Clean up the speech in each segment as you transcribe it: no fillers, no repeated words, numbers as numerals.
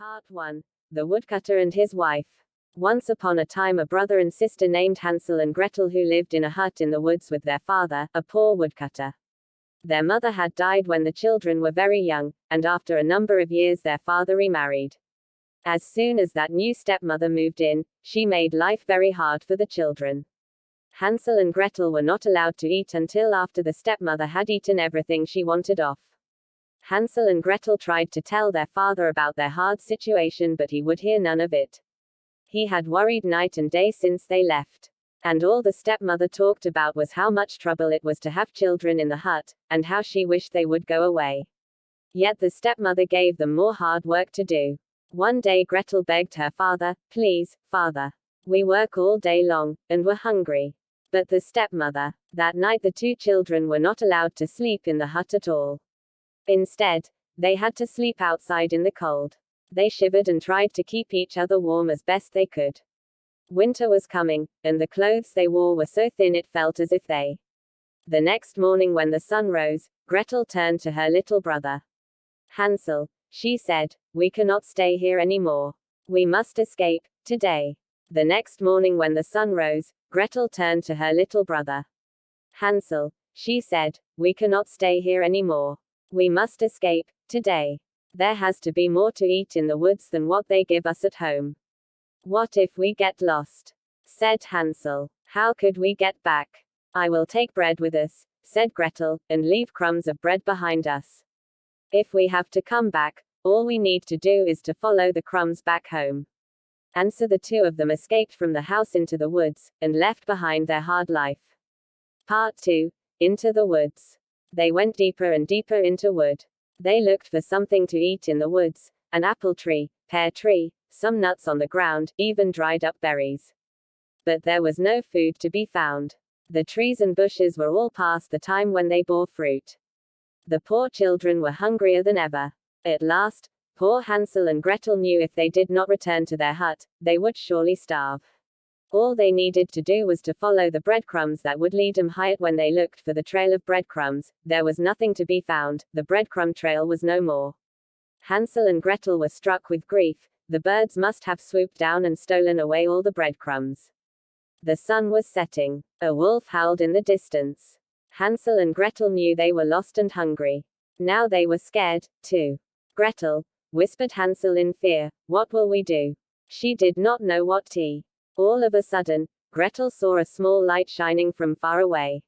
Part 1. The Woodcutter and His Wife. Once upon a time, a brother and sister named Hansel and Gretel who lived in a hut in the woods with their father, a poor woodcutter. Their mother had died when the children were very young, and after a number of years their father remarried. As soon as that new stepmother moved in, she made life very hard for the children. Hansel and Gretel were not allowed to eat until after the stepmother had eaten everything she wanted off. Hansel and Gretel tried to tell their father about their hard situation, but he would hear none of it. He had worried night and day since they left. And all the stepmother talked about was how much trouble it was to have children in the hut, and how she wished they would go away. Yet the stepmother gave them more hard work to do. One day Gretel begged her father, "Please, father. We work all day long, and we're hungry." But the stepmother. That night the two children were not allowed to sleep in the hut at all. Instead, they had to sleep outside in the cold. They shivered and tried to keep each other warm as best they could. Winter was coming, and the clothes they wore were so thin it felt as if they. The next morning when the sun rose, Gretel turned to her little brother. "Hansel," she said, "we cannot stay here anymore. We must escape, today." The next morning when the sun rose, Gretel turned to her little brother. "Hansel," she said, "we cannot stay here anymore. We must escape, today. There has to be more to eat in the woods than what they give us at home." "What if we get lost?" said Hansel. "How could we get back?" "I will take bread with us," said Gretel, "and leave crumbs of bread behind us. If we have to come back, all we need to do is to follow the crumbs back home." And so the two of them escaped from the house into the woods, and left behind their hard life. Part 2. Into the woods. They went deeper and deeper into wood. They looked for something to eat in the woods, an apple tree, pear tree, some nuts on the ground, even dried up berries. But there was no food to be found. The trees and bushes were all past the time when they bore fruit. The poor children were hungrier than ever. At last, poor Hansel and Gretel knew if they did not return to their hut, they would surely starve. All they needed to do was to follow the breadcrumbs that would lead them higher. When they looked for the trail of breadcrumbs, there was nothing to be found. The breadcrumb trail was no more. Hansel and Gretel were struck with grief. The birds must have swooped down and stolen away all the breadcrumbs. The sun was setting. A wolf howled in the distance. Hansel and Gretel knew they were lost and hungry. Now they were scared, too. "Gretel," whispered Hansel in fear, "what will we do?" She did not know what to. All of a sudden, Gretel saw a small light shining from far away.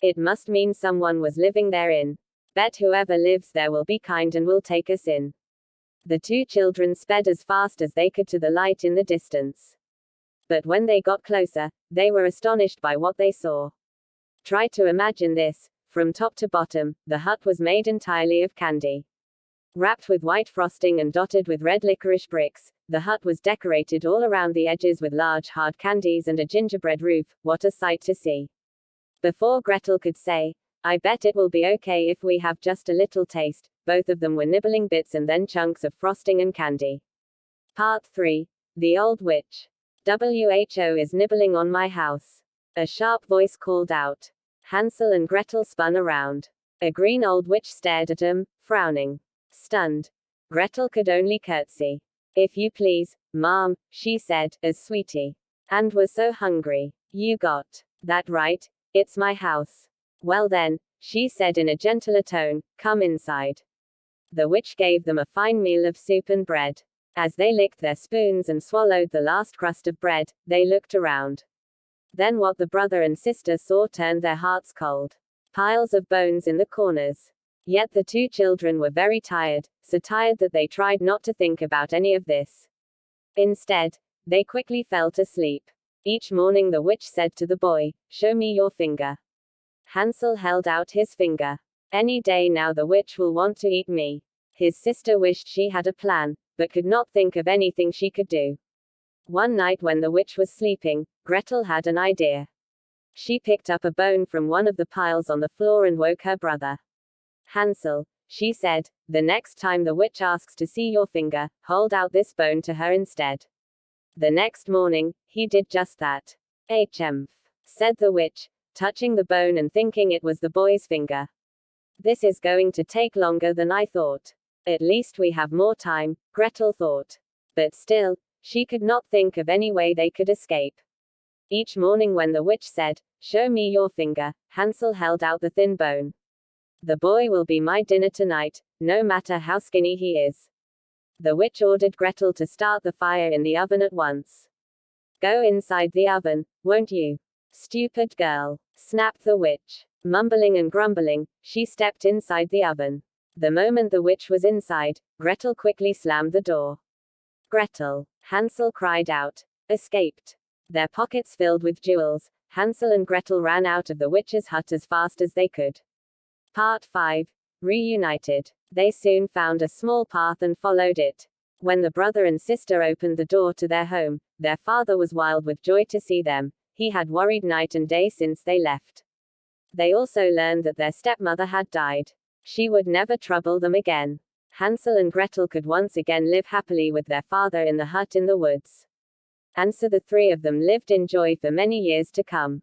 "It must mean someone was living therein. Bet whoever lives there will be kind and will take us in." The two children sped as fast as they could to the light in the distance. But when they got closer, they were astonished by what they saw. Try to imagine this. From top to bottom, the hut was made entirely of candy. Wrapped with white frosting and dotted with red licorice bricks, the hut was decorated all around the edges with large hard candies and a gingerbread roof. What a sight to see. Before Gretel could say, "I bet it will be okay if we have just a little taste," both of them were nibbling bits and then chunks of frosting and candy. Part 3. The Old Witch. "WHO is nibbling on my house," a sharp voice called out. Hansel and Gretel spun around. A green old witch stared at them, frowning. Stunned, Gretel could only curtsy. "If you please, Mom," she said, as sweetie. "And we're so hungry." "You got that right. It's my house." "Well then," she said in a gentler tone, "come inside." The witch gave them a fine meal of soup and bread. As they licked their spoons and swallowed the last crust of bread, they looked around. Then what the brother and sister saw turned their hearts cold. Piles of bones in the corners. Yet the two children were very tired, so tired that they tried not to think about any of this. Instead, they quickly fell to sleep. Each morning the witch said to the boy, "Show me your finger." Hansel held out his finger. "Any day now the witch will want to eat me." His sister wished she had a plan, but could not think of anything she could do. One night when the witch was sleeping, Gretel had an idea. She picked up a bone from one of the piles on the floor and woke her brother. "Hansel," she said, "the next time the witch asks to see your finger, hold out this bone to her instead." The next morning, he did just that. "Hmph," said the witch, touching the bone and thinking it was the boy's finger. "This is going to take longer than I thought." At least we have more time, Gretel thought. But still, she could not think of any way they could escape. Each morning when the witch said, "Show me your finger," Hansel held out the thin bone. "The boy will be my dinner tonight, no matter how skinny he is." The witch ordered Gretel to start the fire in the oven at once. "Go inside the oven, won't you? Stupid girl," snapped the witch. Mumbling and grumbling, she stepped inside the oven. The moment the witch was inside, Gretel quickly slammed the door. "Gretel!" Hansel cried out. "Escaped." Their pockets filled with jewels, Hansel and Gretel ran out of the witch's hut as fast as they could. Part 5. Reunited. They soon found a small path and followed it. When the brother and sister opened the door to their home, their father was wild with joy to see them. He had worried night and day since they left. They also learned that their stepmother had died. She would never trouble them again. Hansel and Gretel could once again live happily with their father in the hut in the woods. And so the three of them lived in joy for many years to come.